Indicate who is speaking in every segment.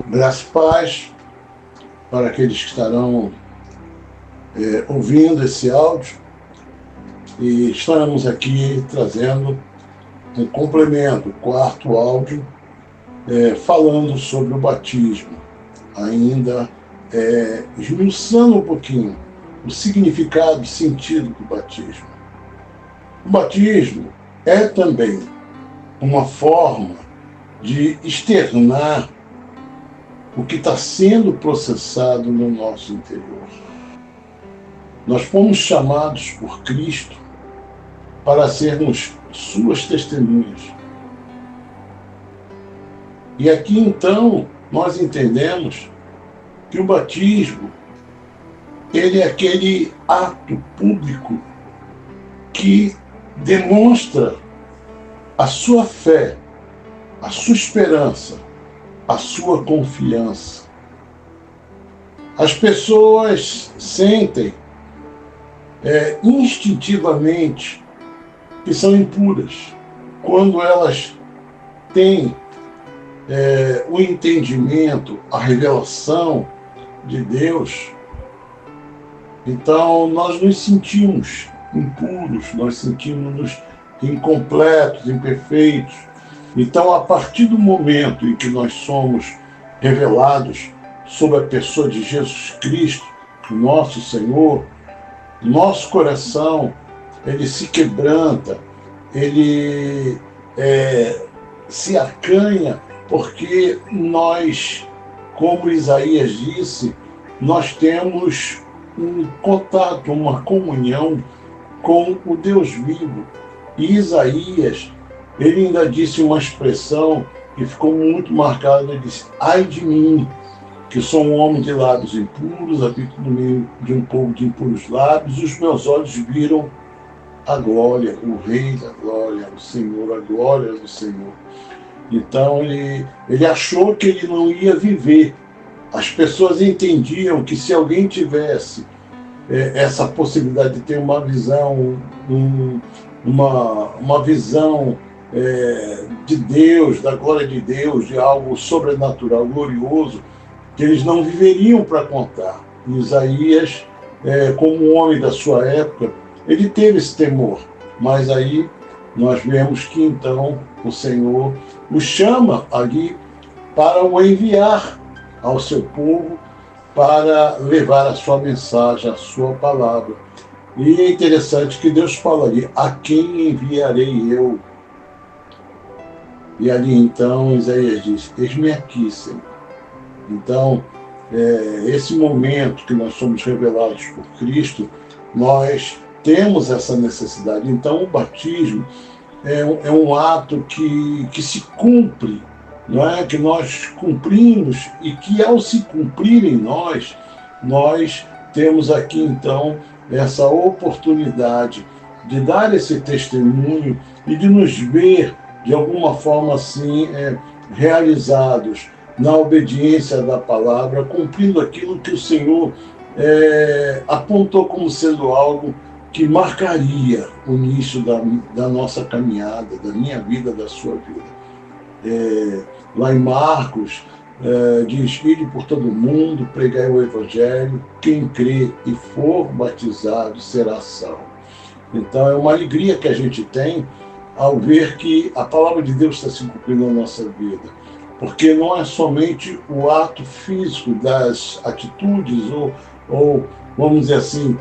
Speaker 1: Graça e paz para aqueles que estarão ouvindo esse áudio, e estamos aqui trazendo um complemento, o quarto áudio, falando sobre o batismo, ainda esmiuçando um pouquinho o significado e sentido do batismo. O batismo é também uma forma de externar o que está sendo processado no nosso interior. Nós fomos chamados por Cristo para sermos suas testemunhas. E aqui então nós entendemos que o batismo ele é aquele ato público que demonstra a sua fé, a sua esperança, a sua confiança. As pessoas sentem instintivamente que são impuras quando elas têm o entendimento, a revelação de Deus. Então nós nos sentimos impuros, nós sentimos-nos incompletos, imperfeitos. Então, a partir do momento em que nós somos revelados sobre a pessoa de Jesus Cristo, nosso Senhor, nosso coração, ele se quebranta, ele se acanha, porque nós, como Isaías disse, nós temos um contato, uma comunhão com o Deus vivo. E Isaías, ele ainda disse uma expressão que ficou muito marcada. Ele disse: ai de mim, que sou um homem de lábios impuros, habito no meio de um povo de impuros lábios, e os meus olhos viram a glória, o Rei da glória, o Senhor, a glória do Senhor. Então ele achou que ele não ia viver. As pessoas entendiam que se alguém tivesse essa possibilidade de ter uma visão, uma visão de Deus, da glória de Deus, de algo sobrenatural, glorioso, que eles não viveriam para contar. Isaías, como um homem da sua época, ele teve esse temor, mas aí nós vemos que então o Senhor o chama ali para o enviar ao seu povo, para levar a sua mensagem, a sua palavra. E é interessante que Deus fala ali: a quem enviarei eu? E ali então Isaías diz: eis-me aqui, Senhor. Então, esse momento que nós somos revelados por Cristo, nós temos essa necessidade. Então, o batismo é um ato que se cumpre, não é? Que nós cumprimos, e que ao se cumprir em nós temos aqui então essa oportunidade de dar esse testemunho e de nos ver de alguma forma assim realizados na obediência da palavra, cumprindo aquilo que o Senhor apontou como sendo algo que marcaria o início da nossa caminhada, da minha vida, da sua vida. Lá em Marcos, diz: ide por todo mundo, pregai o Evangelho, quem crê e for batizado será salvo. Então é uma alegria que a gente tem ao ver que a palavra de Deus está se cumprindo na nossa vida, porque não é somente o ato físico das atitudes ou vamos dizer assim,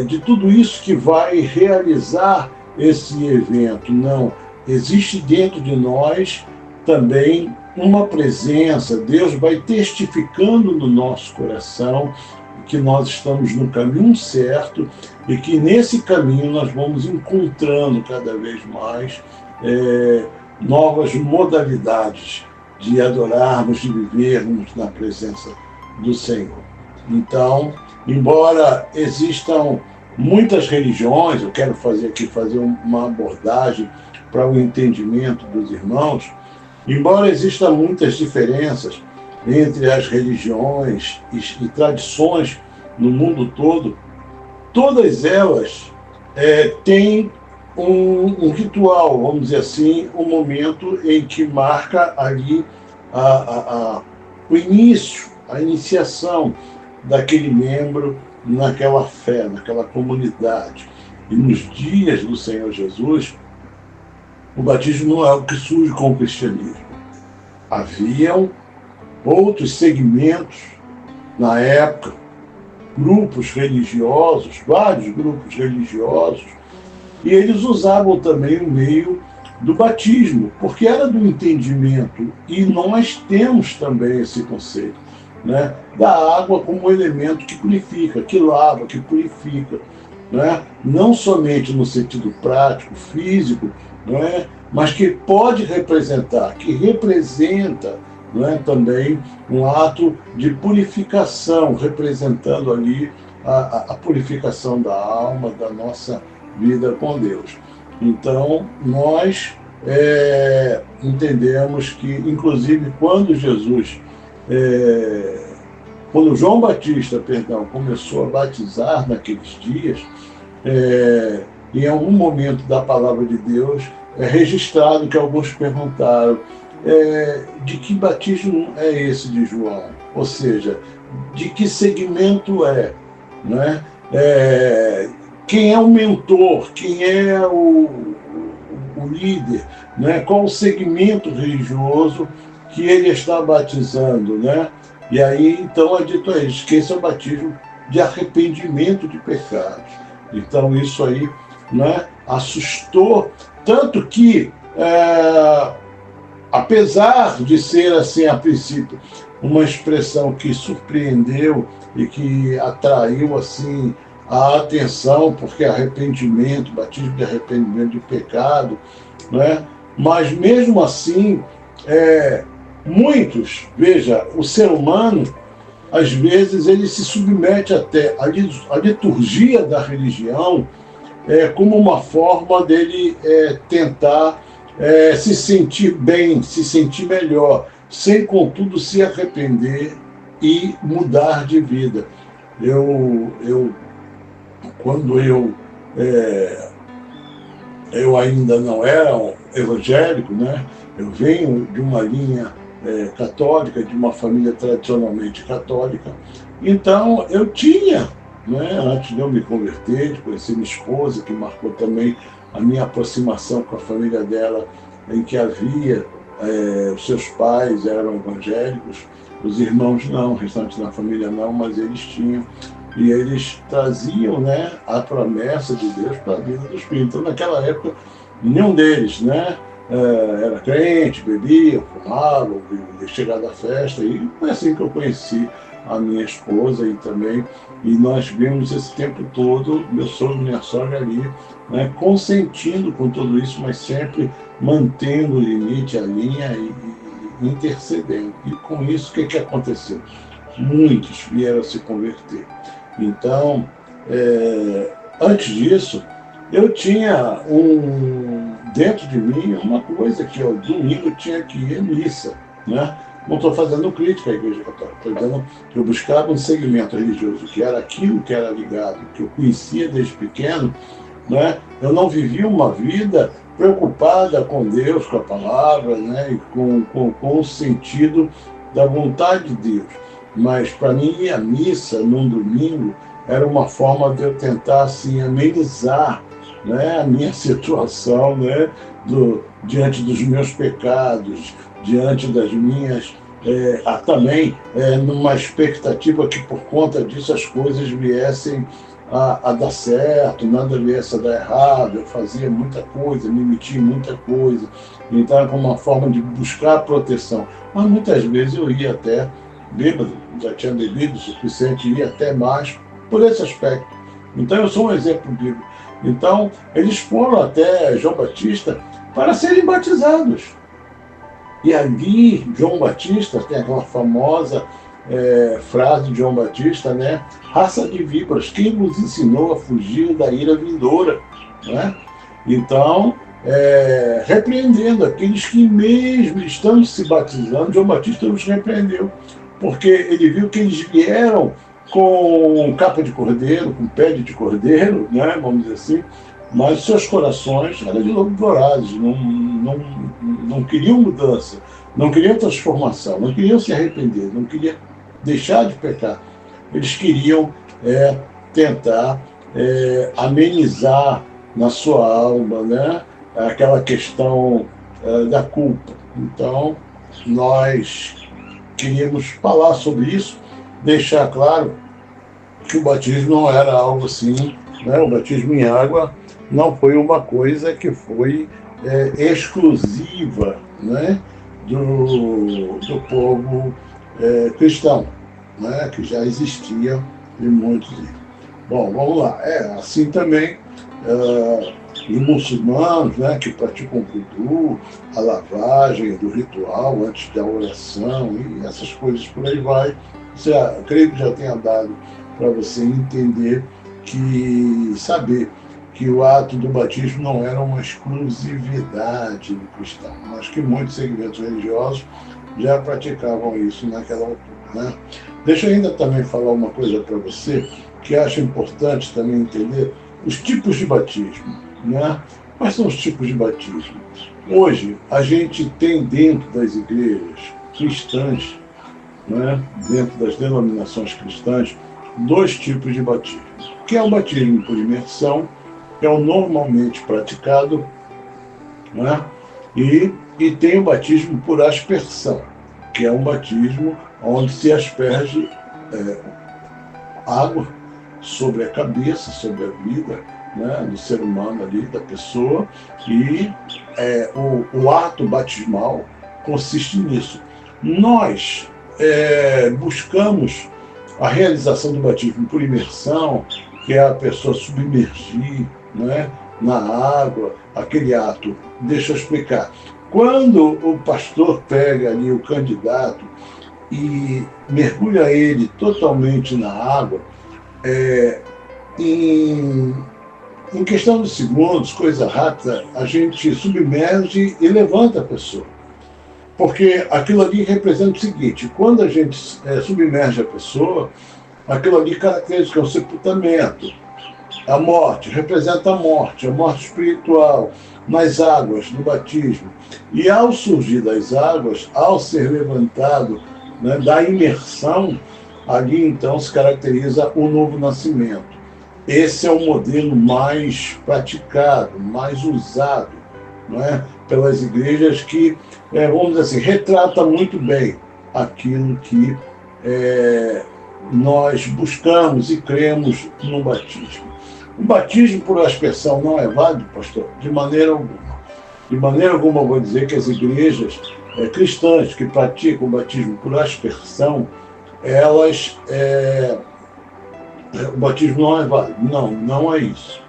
Speaker 1: de tudo isso que vai realizar esse evento. Não, existe dentro de nós também uma presença. Deus vai testificando no nosso coração que nós estamos no caminho certo, e que nesse caminho nós vamos encontrando cada vez mais novas modalidades de adorarmos, de vivermos na presença do Senhor. Então, embora existam muitas religiões, eu quero fazer uma abordagem para o entendimento dos irmãos, embora existam muitas diferenças entre as religiões e tradições no mundo todo, todas elas têm um ritual, vamos dizer assim, um momento em que marca ali o início, a iniciação daquele membro naquela fé, naquela comunidade. E nos dias do Senhor Jesus, o batismo não é o que surge com o cristianismo. Haviam outros segmentos na época, grupos religiosos, vários grupos religiosos, e eles usavam também o meio do batismo, porque era do entendimento, e nós temos também esse conceito, né, da água como elemento que purifica, que lava, que purifica, né, não somente no sentido prático, físico, né, mas que pode representar, que representa, né, também um ato de purificação, representando ali a purificação da alma, da nossa vida com Deus. Então, nós entendemos que, inclusive, quando João Batista, começou a batizar naqueles dias, em algum momento da palavra de Deus, é registrado que alguns perguntaram de que batismo é esse de João? Ou seja, de que segmento é? Né? Quem é o mentor? Quem é o líder? Né? Qual o segmento religioso que ele está batizando? Né? E aí, então, é dito a eles que esse é o batismo de arrependimento de pecados. Então, isso aí, né, assustou, tanto que, apesar de ser, assim, a princípio, uma expressão que surpreendeu e que atraiu, assim, a atenção, porque arrependimento, batismo de arrependimento de pecado, né? Mas mesmo assim, muitos, veja, o ser humano, às vezes, ele se submete até à liturgia da religião como uma forma dele tentar se sentir bem, se sentir melhor, sem, contudo, se arrepender e mudar de vida. Quando eu ainda não era um evangélico, né? Eu venho de uma linha católica, de uma família tradicionalmente católica, então eu tinha, né, antes de eu me converter, de conhecer minha esposa, que marcou também a minha aproximação com a família dela, em que havia, os seus pais eram evangélicos, os irmãos não, o restante da família não, mas eles tinham. E eles traziam, né, a promessa de Deus para a vida dos filhos. Então, naquela época, nenhum deles, né, era crente, bebia, fumava, chegava à festa. E foi assim que eu conheci a minha esposa e também. E nós vimos esse tempo todo, meu sogro e minha sogra ali, né, consentindo com tudo isso, mas sempre mantendo o limite, a linha e intercedendo. E com isso, o que aconteceu? Muitos vieram a se converter. Então, antes disso, eu tinha dentro de mim uma coisa que eu, domingo, tinha que ir à missa. Né? Não estou fazendo crítica à Igreja Católica, estou dizendo que eu buscava um segmento religioso, que era aquilo que era ligado, que eu conhecia desde pequeno. Né? Eu não vivia uma vida preocupada com Deus, com a palavra, né? E com o sentido da vontade de Deus. Mas, para mim, ir à missa num domingo era uma forma de eu tentar, assim, amenizar, né, a minha situação, né, diante dos meus pecados, diante das minhas... também numa expectativa que, por conta disso, as coisas viessem a dar certo, nada viesse a dar errado. Eu fazia muita coisa, me metia em muita coisa. Então, era como uma forma de buscar proteção. Mas, muitas vezes, eu ia até bêbado, já tinha bebido o suficiente, ia até mais por esse aspecto. Então, eu sou um exemplo bíblico. Então, eles foram até João Batista para serem batizados. E ali, João Batista, tem aquela famosa frase de João Batista, né? Raça de víboras, quem nos ensinou a fugir da ira vindoura? Né? Então, repreendendo aqueles que mesmo estão se batizando, João Batista os repreendeu, porque ele viu que eles vieram com capa de cordeiro, com pele de cordeiro, né, vamos dizer assim, mas seus corações eram de lobo vorazes, não queriam mudança, não queriam transformação, não queriam se arrepender, não queriam deixar de pecar. Eles queriam tentar amenizar na sua alma, né, aquela questão da culpa. Então, nós queríamos falar sobre isso, deixar claro que o batismo não era algo assim, né? O batismo em água não foi uma coisa que foi exclusiva, né, do povo cristão, né, que já existia em muitos. Bom, vamos lá. Assim também os muçulmanos, né, que praticam o vudu, a lavagem do ritual antes da oração e essas coisas por aí vai. Creio que já tenha dado para você entender saber que o ato do batismo não era uma exclusividade do cristão, mas que muitos segmentos religiosos já praticavam isso naquela altura, né? Deixa eu ainda também falar uma coisa para você, que acho importante também entender os tipos de batismo, né? Quais são os tipos de batismo? Hoje, a gente tem dentro das igrejas cristãs, né, dentro das denominações cristãs, 2 tipos de batismo, que é o batismo por imersão, que é o normalmente praticado, né, e tem o batismo por aspersão, que é um batismo onde se asperge água sobre a cabeça, sobre a vida, né, do ser humano ali, da pessoa, e o ato batismal consiste nisso. Nós buscamos a realização do batismo por imersão, que é a pessoa submergir, né, na água, aquele ato. Deixa eu explicar. Quando o pastor pega ali o candidato e mergulha ele totalmente na água, em questão de segundos, coisa rápida, a gente submerge e levanta a pessoa. Porque aquilo ali representa o seguinte: quando a gente submerge a pessoa, aquilo ali caracteriza que é o sepultamento, a morte, representa a morte espiritual, nas águas do batismo. E ao surgir das águas, ao ser levantado, né, da imersão, ali então se caracteriza o novo nascimento. Esse é o modelo mais praticado, mais usado, não é, pelas igrejas, que, vamos dizer assim, retrata muito bem aquilo que nós buscamos e cremos no batismo. O batismo por aspersão não é válido, pastor? De maneira alguma. De maneira alguma eu vou dizer que as igrejas cristãs que praticam o batismo por aspersão, elas... o batismo não é válido. Não, não é isso.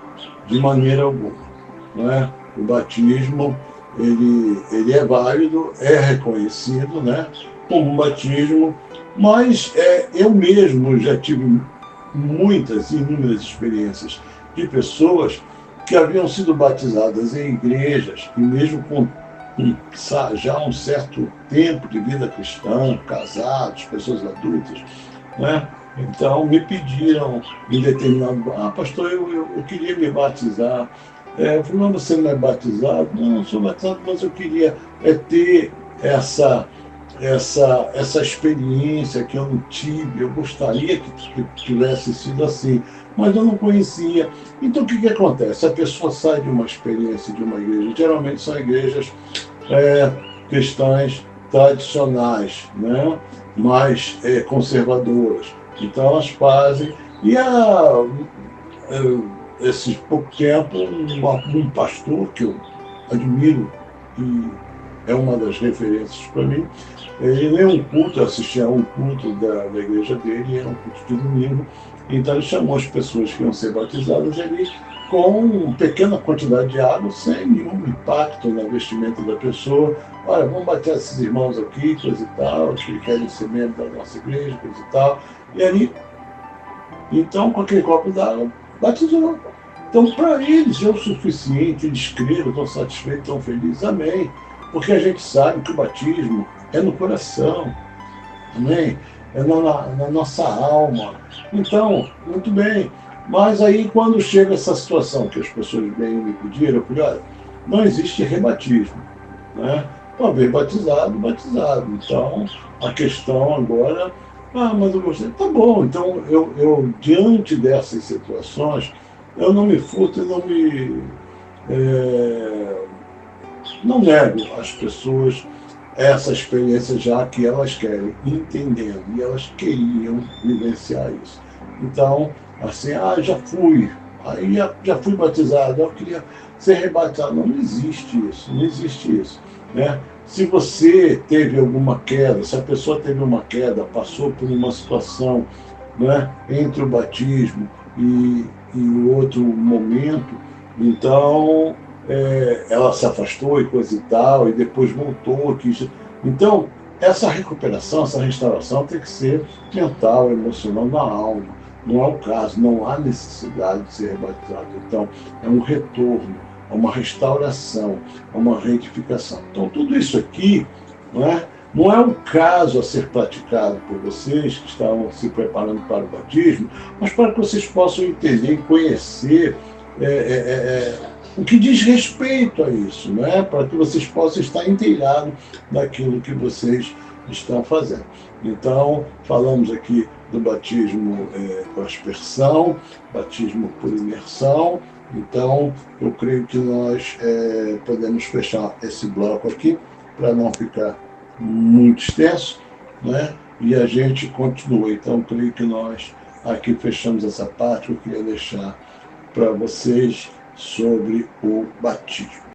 Speaker 1: De maneira alguma. Não é? O batismo, ele é válido, é reconhecido, né, como um batismo, mas eu mesmo já tive muitas, inúmeras experiências de pessoas que haviam sido batizadas em igrejas, e mesmo com já um certo tempo de vida cristã, casados, pessoas adultas, né? Então me pediram em determinado... pastor, eu queria me batizar. Eu falei: não, você não é batizado? Não sou batizado, mas eu queria ter essa experiência que eu não tive. Eu gostaria que tivesse sido assim, mas eu não conhecia. Então o que acontece? A pessoa sai de uma experiência de uma igreja, geralmente são igrejas cristãs tradicionais, né, mais conservadoras. Então elas fazem, e esse pouco tempo, um pastor que eu admiro e é uma das referências para mim, ele é um culto, eu assisti a um culto da igreja dele, era um culto de domingo, então ele chamou as pessoas que iam ser batizadas ali com pequena quantidade de água, sem nenhum impacto na vestimenta da pessoa. Olha, vamos batizar esses irmãos aqui, coisa e tal, que querem ser membros da nossa igreja, coisa e tal. E ali, então, com aquele copo d'água, batizou. Então, para eles é o suficiente, eles creram, estão satisfeitos, estão felizes, amém. Porque a gente sabe que o batismo é no coração, amém? É na nossa alma. Então, muito bem. Mas aí, quando chega essa situação que as pessoas bem me pediram, eu falei: olha, não existe rebatismo, né? uma vez batizado, batizado. Então, a questão agora, mas eu gostei. Tá bom, então eu diante dessas situações, eu não me furto e não nego às pessoas essa experiência já que elas querem, entendendo, e elas queriam vivenciar isso. Então, assim, já fui, aí já fui batizado, eu queria ser rebatizado. Não, não existe isso, não existe isso. Né? Se você teve alguma queda, se a pessoa teve uma queda, passou por uma situação, né, entre o batismo e o outro momento, então ela se afastou e coisa e tal, e depois voltou. Então, essa recuperação, essa restauração tem que ser mental, emocional, na alma. Não é o caso, não há necessidade de ser rebatizado. Então, é um retorno, é uma restauração, é uma retificação. Então, tudo isso aqui não é um caso a ser praticado por vocês que estão se preparando para o batismo, mas para que vocês possam entender e conhecer o que diz respeito a isso, para que vocês possam estar inteirados daquilo que vocês estão fazendo. Então, falamos aqui do batismo com aspersão, batismo por imersão. Então, eu creio que nós podemos fechar esse bloco aqui, para não ficar muito extenso, e a gente continua. Então, creio que nós aqui fechamos essa parte. Eu queria deixar para vocês sobre o batismo.